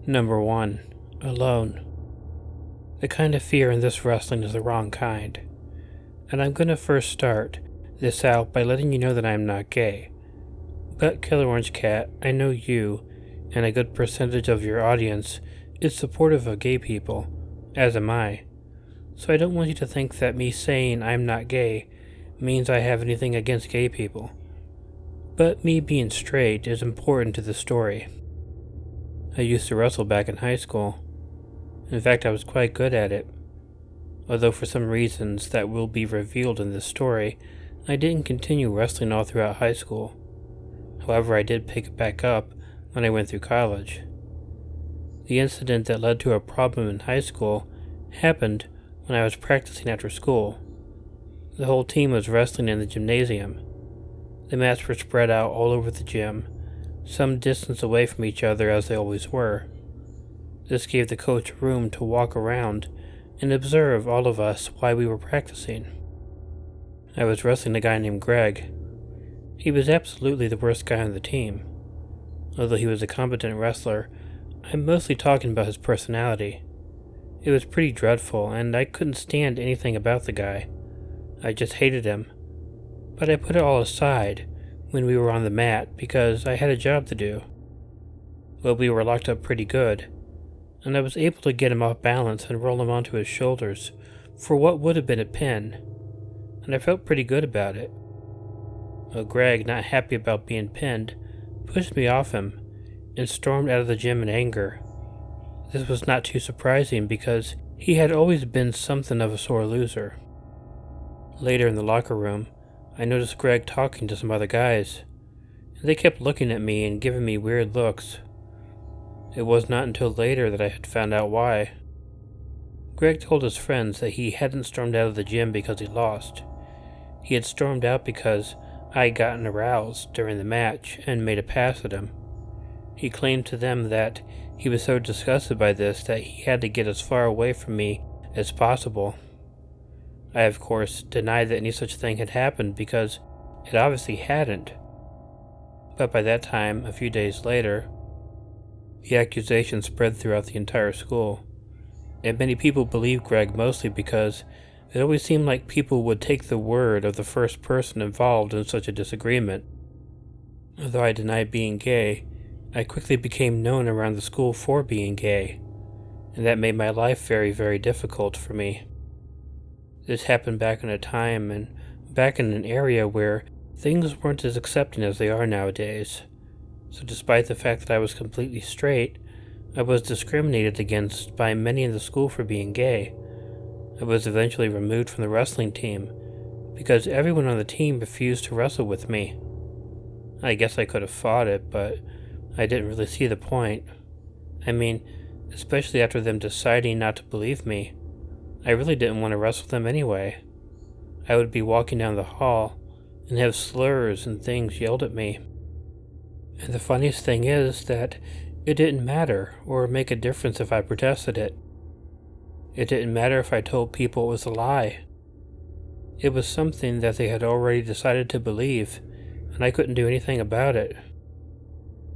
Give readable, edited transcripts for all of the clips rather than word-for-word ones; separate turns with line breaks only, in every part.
Number 1. Alone. The kind of fear in this wrestling is the wrong kind. And I'm gonna first start this out by letting you know that I am not gay. But Killer Orange Cat, I know you, and a good percentage of your audience, is supportive of gay people, as am I. So I don't want you to think that me saying I'm not gay means I have anything against gay people. But me being straight is important to the story. I used to wrestle back in high school. In fact, I was quite good at it. Although for some reasons that will be revealed in this story, I didn't continue wrestling all throughout high school. However, I did pick it back up when I went through college. The incident that led to a problem in high school happened when I was practicing after school. The whole team was wrestling in the gymnasium. The mats were spread out all over the gym, some distance away from each other as they always were. This gave the coach room to walk around and observe all of us while we were practicing. I was wrestling a guy named Greg. He was absolutely the worst guy on the team. Although he was a competent wrestler, I'm mostly talking about his personality. It was pretty dreadful, and I couldn't stand anything about the guy. I just hated him. But I put it all aside when we were on the mat because I had a job to do. Well, we were locked up pretty good, and I was able to get him off balance and roll him onto his shoulders for what would have been a pin, and I felt pretty good about it. Well, Greg, not happy about being pinned, pushed me off him and stormed out of the gym in anger. This was not too surprising because he had always been something of a sore loser. Later in the locker room, I noticed Greg talking to some other guys, and they kept looking at me and giving me weird looks. It was not until later that I had found out why. Greg told his friends that he hadn't stormed out of the gym because he lost. He had stormed out because I had gotten aroused during the match and made a pass at him. He claimed to them that he was so disgusted by this that he had to get as far away from me as possible. I, of course, denied that any such thing had happened because it obviously hadn't. But by that time, a few days later, the accusation spread throughout the entire school, and many people believed Greg mostly because it always seemed like people would take the word of the first person involved in such a disagreement. Although I denied being gay, I quickly became known around the school for being gay, and that made my life very, very difficult for me. This happened back in a time and back in an area where things weren't as accepting as they are nowadays. So despite the fact that I was completely straight, I was discriminated against by many in the school for being gay. I was eventually removed from the wrestling team because everyone on the team refused to wrestle with me. I guess I could have fought it, but I didn't really see the point. I mean, especially after them deciding not to believe me, I really didn't want to wrestle them anyway. I would be walking down the hall and have slurs and things yelled at me. And the funniest thing is that it didn't matter or make a difference if I protested it. It didn't matter if I told people it was a lie. It was something that they had already decided to believe, and I couldn't do anything about it.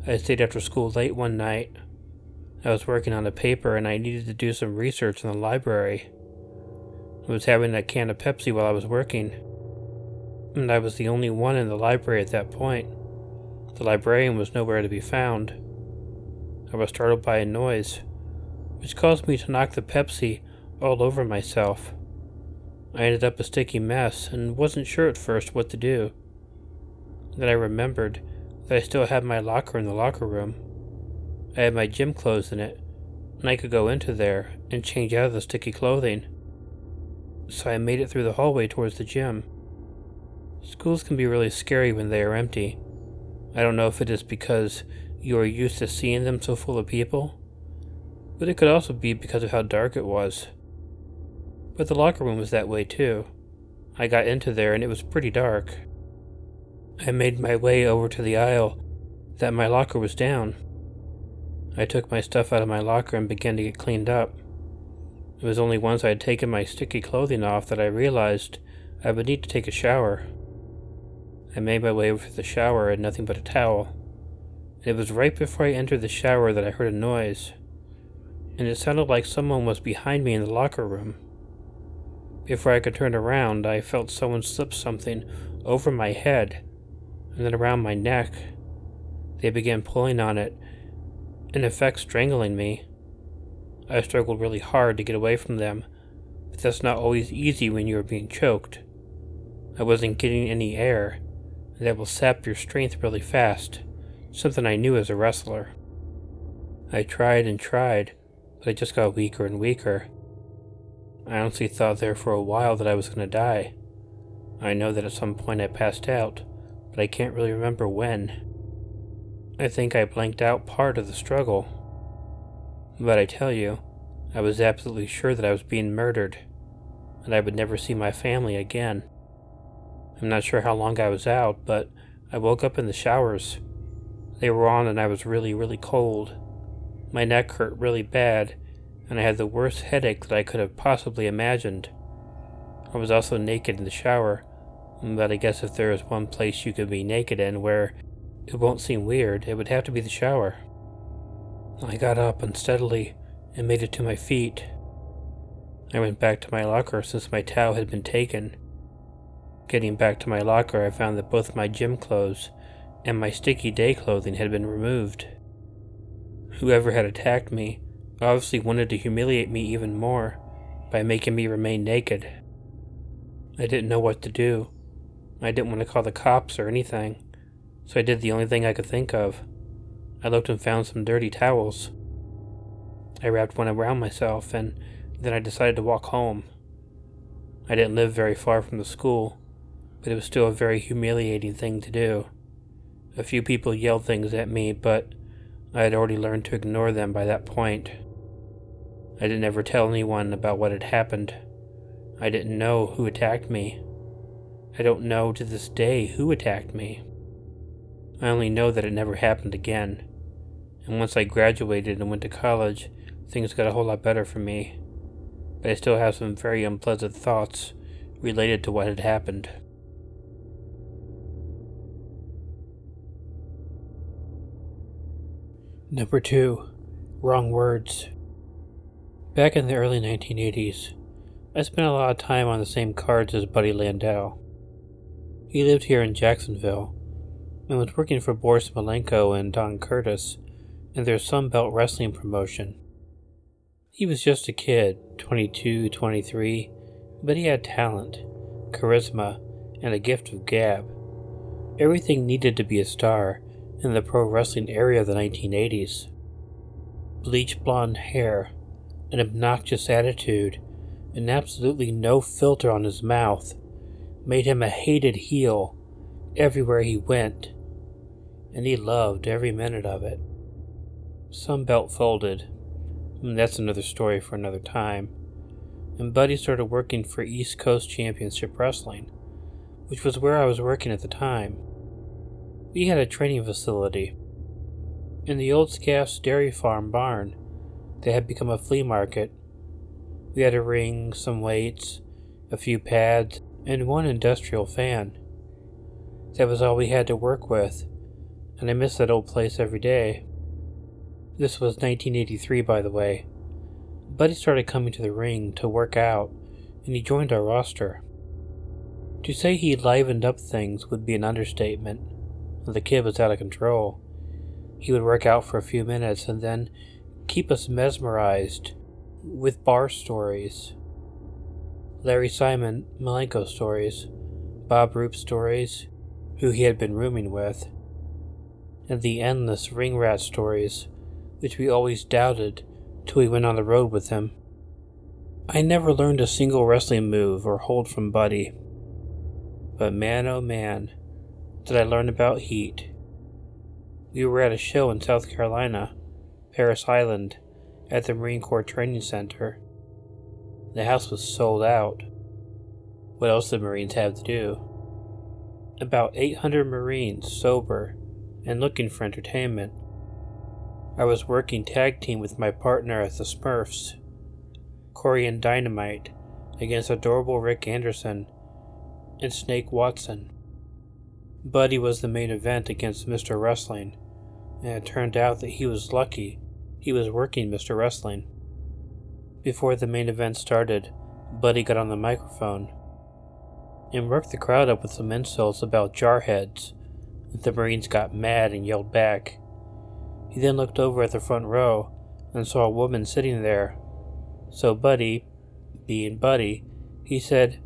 I stayed after school late one night. I was working on a paper and I needed to do some research in the library. I was having a can of Pepsi while I was working, and I was the only one in the library at that point. The librarian was nowhere to be found. I was startled by a noise, which caused me to knock the Pepsi all over myself. I ended up a sticky mess and wasn't sure at first what to do. Then I remembered that I still had my locker in the locker room. I had my gym clothes in it, and I could go into there and change out of the sticky clothing. So I made it through the hallway towards the gym. Schools can be really scary when they are empty. I don't know if it is because you are used to seeing them so full of people, but it could also be because of how dark it was. But the locker room was that way too. I got into there and it was pretty dark. I made my way over to the aisle that my locker was down. I took my stuff out of my locker and began to get cleaned up. It was only once I had taken my sticky clothing off that I realized I would need to take a shower. I made my way over to the shower and nothing but a towel. It was right before I entered the shower that I heard a noise. and it sounded like someone was behind me in the locker room. Before I could turn around, I felt someone slip something over my head and then around my neck. They began pulling on it, in effect strangling me. I struggled really hard to get away from them, but that's not always easy when you are being choked. I wasn't getting any air, and that will sap your strength really fast, something I knew as a wrestler. I tried and tried, but I just got weaker and weaker. I honestly thought there for a while that I was going to die. I know that at some point I passed out, but I can't really remember when. I think I blanked out part of the struggle. But I tell you, I was absolutely sure that I was being murdered, and I would never see my family again. I'm not sure how long I was out, but I woke up in the showers. They were on and I was really, really cold. My neck hurt really bad, and I had the worst headache that I could have possibly imagined. I was also naked in the shower, but I guess if there is one place you could be naked in where it won't seem weird, it would have to be the shower. I got up unsteadily and made it to my feet. I went back to my locker since my towel had been taken. Getting back to my locker, I found that both my gym clothes and my sticky day clothing had been removed. Whoever had attacked me obviously wanted to humiliate me even more by making me remain naked. I didn't know what to do. I didn't want to call the cops or anything, so I did the only thing I could think of. I looked and found some dirty towels. I wrapped one around myself, and then I decided to walk home. I didn't live very far from the school, but it was still a very humiliating thing to do. A few people yelled things at me, but I had already learned to ignore them by that point. I didn't ever tell anyone about what had happened. I didn't know who attacked me. I don't know to this day who attacked me. I only know that it never happened again. And once I graduated and went to college, things got a whole lot better for me. But I still have some very unpleasant thoughts related to what had happened. Number 2. Wrong words. Back in the early 1980s, I spent a lot of time on the same cards as Buddy Landau. He lived here in Jacksonville and was working for Boris Malenko and Don Curtis in their Sunbelt Wrestling promotion. He was just a kid, 22, 23, but he had talent, charisma, and a gift of gab. Everything needed to be a star in the pro wrestling area of the 1980s. Bleach blonde hair, an obnoxious attitude, and absolutely no filter on his mouth made him a hated heel everywhere he went, and he loved every minute of it. Sunbelt folded, and that's another story for another time, and Buddy started working for East Coast Championship Wrestling, which was where I was working at the time. We had a training facility in the old Scaff's dairy farm barn that had become a flea market. We had a ring, some weights, a few pads, and one industrial fan. That was all we had to work with, and I miss that old place every day. This was 1983, by the way. Buddy started coming to the ring to work out, and he joined our roster. To say he livened up things would be an understatement. The kid was out of control. He would work out for a few minutes and then keep us mesmerized with bar stories. Larry Simon Malenko stories, Bob Roop stories, who he had been rooming with, and the endless ring rat stories, which we always doubted till we went on the road with him. I never learned a single wrestling move or hold from Buddy, but man oh man, did I learn about heat. We were at a show in South Carolina, Paris Island, at the Marine Corps Training Center. The house was sold out. What else did Marines have to do? About 800 Marines, sober, and looking for entertainment. I was working tag team with my partner at the Smurfs, Korean Dynamite, against adorable Rick Anderson and Snake Watson. Buddy was the main event against Mr. Wrestling, and it turned out that he was lucky he was working Mr. Wrestling. Before the main event started, Buddy got on the microphone and worked the crowd up with some insults about jarheads. The Marines got mad and yelled back. He then looked over at the front row and saw a woman sitting there. So Buddy, being Buddy, he said,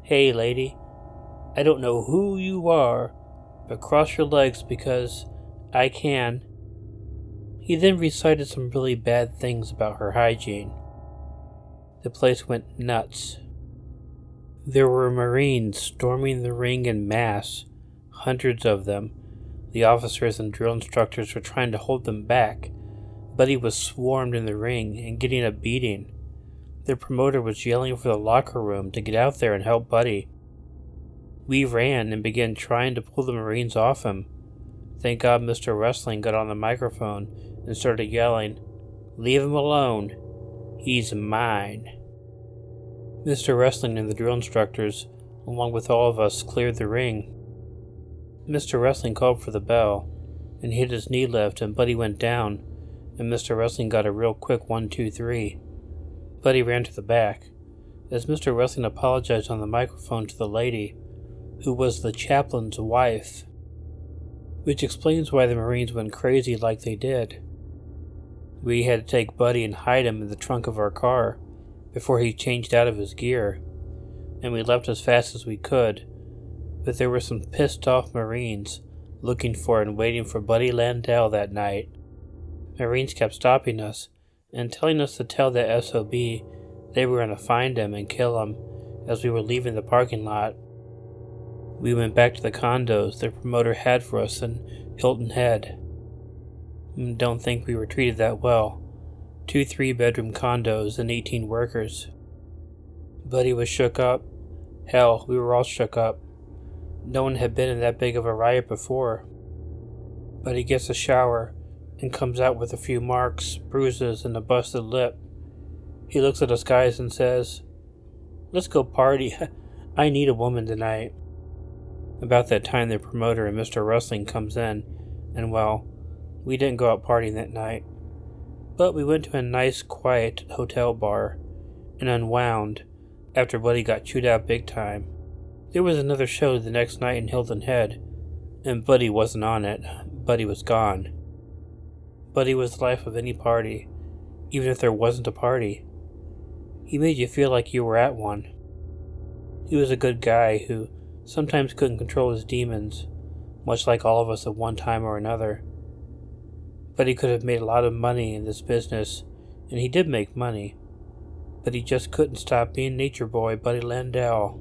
"Hey lady, I don't know who you are, but cross your legs because I can." He then recited some really bad things about her hygiene. The place went nuts. There were Marines storming the ring en masse, hundreds of them. The officers and drill instructors were trying to hold them back. Buddy was swarmed in the ring and getting a beating. Their promoter was yelling for the locker room to get out there and help Buddy. We ran and began trying to pull the Marines off him. Thank God Mr. Wrestling got on the microphone and started yelling, "Leave him alone. He's mine." Mr. Wrestling and the drill instructors, along with all of us, cleared the ring. Mr. Wrestling called for the bell and hit his knee lift, and Buddy went down, and Mr. Wrestling got a real quick 1, 2, 3. Buddy ran to the back. As Mr. Wrestling apologized on the microphone to the lady, who was the chaplain's wife, which explains why the Marines went crazy like they did. We had to take Buddy and hide him in the trunk of our car before he changed out of his gear, and we left as fast as we could, but there were some pissed off Marines looking for and waiting for Buddy Landell that night. Marines kept stopping us and telling us to tell the SOB they were going to find him and kill him as we were leaving the parking lot. We went back to the condos the promoter had for us in Hilton Head. Don't think we were treated that well. 2 3-bedroom condos and 18 workers. Buddy was shook up. Hell, we were all shook up. No one had been in that big of a riot before. Buddy gets a shower and comes out with a few marks, bruises, and a busted lip. He looks at us guys and says, "Let's go party. I need a woman tonight." About that time, the promoter and Mr. Wrestling comes in, and well, we didn't go out partying that night. But we went to a nice, quiet hotel bar and unwound after Buddy got chewed out big time. There was another show the next night in Hilton Head, and Buddy wasn't on it. Buddy was gone. Buddy was the life of any party, even if there wasn't a party. He made you feel like you were at one. He was a good guy who sometimes couldn't control his demons, much like all of us at one time or another. But he could have made a lot of money in this business, and he did make money. But he just couldn't stop being Nature Boy Buddy Landell.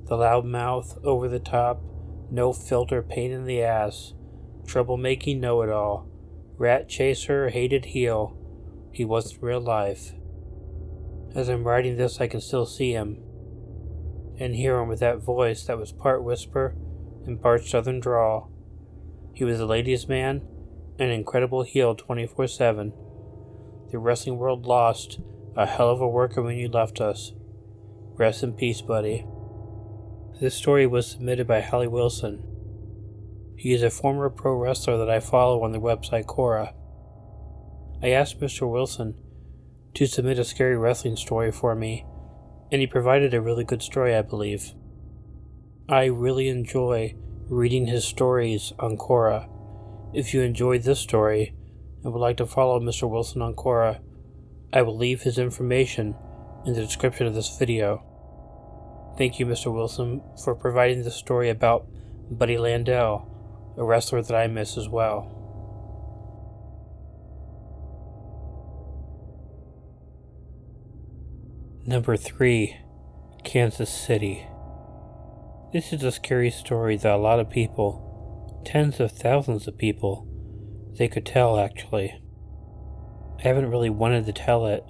The loudmouth, over-the-top, no-filter pain in the ass, troublemaking know-it-all, rat chaser, hated heel. He wasn't real life. As I'm writing this, I can still see him and hear him with that voice that was part whisper and part southern drawl. He was a ladies' man, an incredible heel 24/7. The wrestling world lost a hell of a worker when you left us. Rest in peace, Buddy. This story was submitted by Hallie Wilson. He is a former pro wrestler that I follow on the website Quora. I asked Mr. Wilson to submit a scary wrestling story for me, and he provided a really good story, I believe. I really enjoy reading his stories on Quora. If you enjoyed this story and would like to follow Mr. Wilson on Quora, I will leave his information in the description of this video. Thank you, Mr. Wilson, for providing this story about Buddy Landell, a wrestler that I miss as well. Number 3, Kansas City. This is a scary story that a lot of people, tens of thousands of people, they could tell actually. I haven't really wanted to tell it,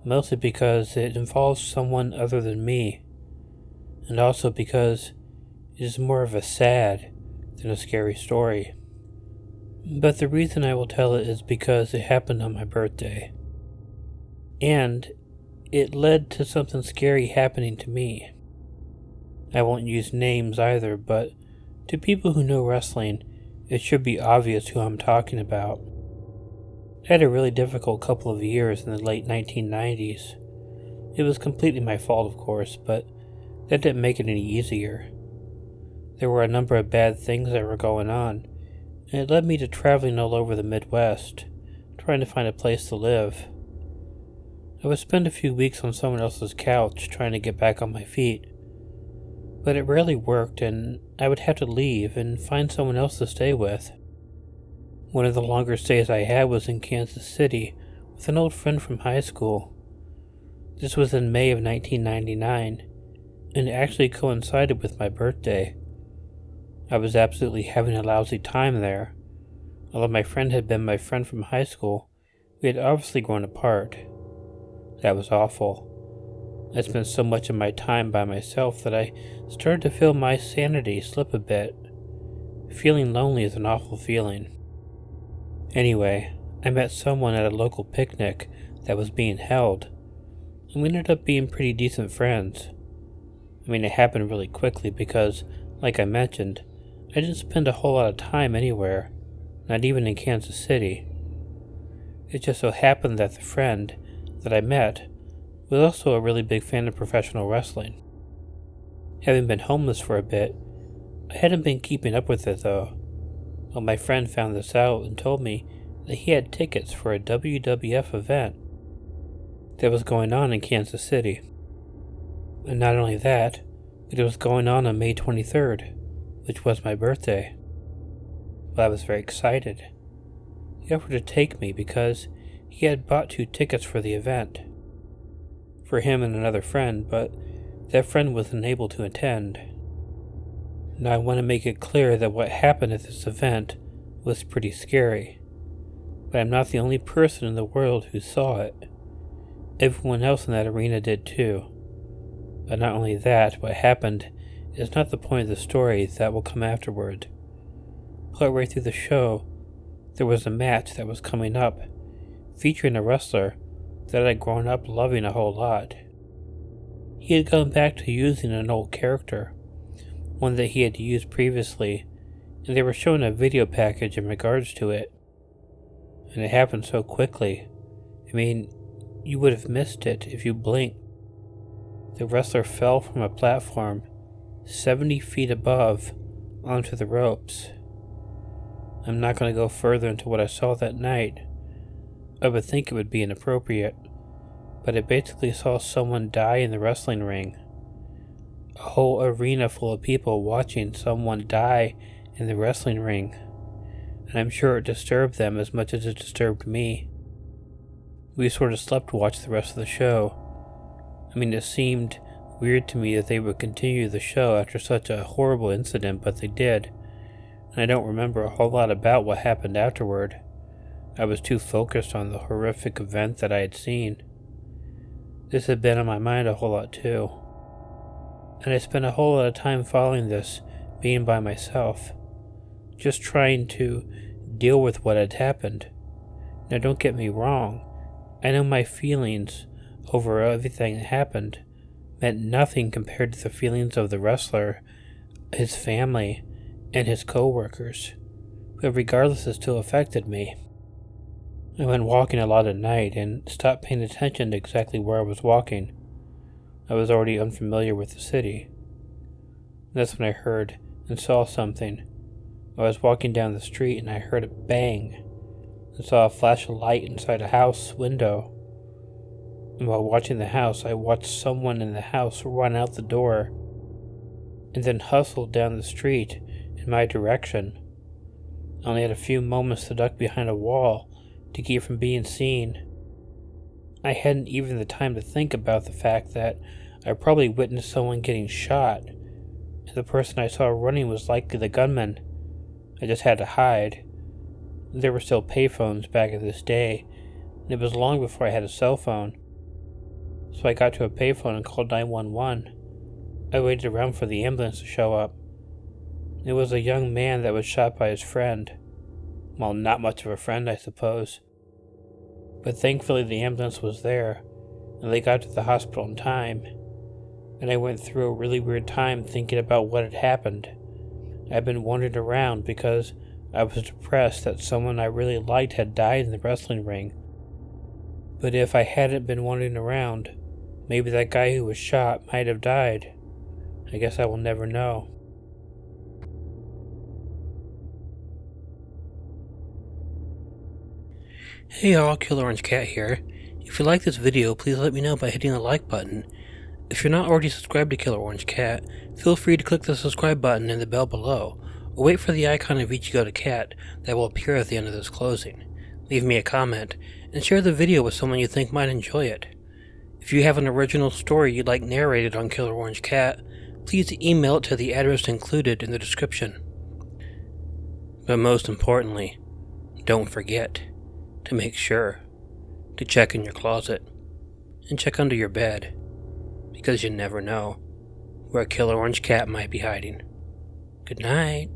mostly because it involves someone other than me, and also because it is more of a sad than a scary story. But the reason I will tell it is because it happened on my birthday. And it led to something scary happening to me. I won't use names either, but to people who know wrestling, it should be obvious who I'm talking about. I had a really difficult couple of years in the late 1990s. It was completely my fault, of course, but that didn't make it any easier. There were a number of bad things that were going on, and it led me to traveling all over the Midwest, trying to find a place to live. I would spend a few weeks on someone else's couch trying to get back on my feet, but it rarely worked, and I would have to leave and find someone else to stay with. One of the longer stays I had was in Kansas City with an old friend from high school. This was in May of 1999, and it actually coincided with my birthday. I was absolutely having a lousy time there. Although my friend had been my friend from high school, we had obviously grown apart. That was awful. I spent so much of my time by myself that I started to feel my sanity slip a bit. Feeling lonely is an awful feeling. Anyway, I met someone at a local picnic that was being held, and we ended up being pretty decent friends. I mean, it happened really quickly because, like I mentioned, I didn't spend a whole lot of time anywhere, not even in Kansas City. It just so happened that the friend that I met was also a really big fan of professional wrestling. Having been homeless for a bit, I hadn't been keeping up with it though. Well, my friend found this out and told me that he had tickets for a WWF event that was going on in Kansas City. And not only that, but it was going on May 23rd, which was my birthday. Well, I was very excited. He offered to take me because he had bought 2 tickets for the event. For him and another friend, but that friend was unable to attend. Now I want to make it clear that what happened at this event was pretty scary. But I'm not the only person in the world who saw it. Everyone else in that arena did too. But not only that, what happened is not the point of the story that will come afterward. Partway through the show, there was a match that was coming up, featuring a wrestler that I'd grown up loving a whole lot. He had gone back to using an old character, one that he had used previously, and they were showing a video package in regards to it. And it happened so quickly. I mean, you would have missed it if you blinked. The wrestler fell from a platform 70 feet above onto the ropes. I'm not going to go further into what I saw that night. I would think it would be inappropriate, but I basically saw someone die in the wrestling ring. A whole arena full of people watching someone die in the wrestling ring, and I'm sure it disturbed them as much as it disturbed me. We sort of slept-watched the rest of the show. I mean, it seemed weird to me that they would continue the show after such a horrible incident, but they did, and I don't remember a whole lot about what happened afterward. I was too focused on the horrific event that I had seen. This had been on my mind a whole lot too, and I spent a whole lot of time following this, being by myself, just trying to deal with what had happened. Now don't get me wrong, I know my feelings over everything that happened meant nothing compared to the feelings of the wrestler, his family, and his co-workers, but regardless it still affected me. I went walking a lot at night and stopped paying attention to exactly where I was walking. I was already unfamiliar with the city. That's when I heard and saw something. I was walking down the street and I heard a bang and saw a flash of light inside a house window. And while watching the house, I watched someone in the house run out the door and then hustle down the street in my direction. I only had a few moments to duck behind a wall to keep from being seen. I hadn't even the time to think about the fact that I probably witnessed someone getting shot, and the person I saw running was likely the gunman. I just had to hide. There were still payphones back in this day, and it was long before I had a cell phone. So I got to a payphone and called 911. I waited around for the ambulance to show up. It was a young man that was shot by his friend. Well, not much of a friend, I suppose. But thankfully the ambulance was there, and they got to the hospital in time. And I went through a really weird time thinking about what had happened. I've been wandering around because I was depressed that someone I really liked had died in the wrestling ring. But if I hadn't been wandering around, maybe that guy who was shot might have died. I guess I will never know. Hey all, Killer Orange Cat here. If you like this video, please let me know by hitting the like button. If you're not already subscribed to Killer Orange Cat, feel free to click the subscribe button and the bell below, or wait for the icon of Ichigo the Cat that will appear at the end of this closing. Leave me a comment, and share the video with someone you think might enjoy it. If you have an original story you'd like narrated on Killer Orange Cat, please email it to the address included in the description. But most importantly, don't forget to make sure to check in your closet and check under your bed, because you never know where a Killer Orange Cat might be hiding. Good night.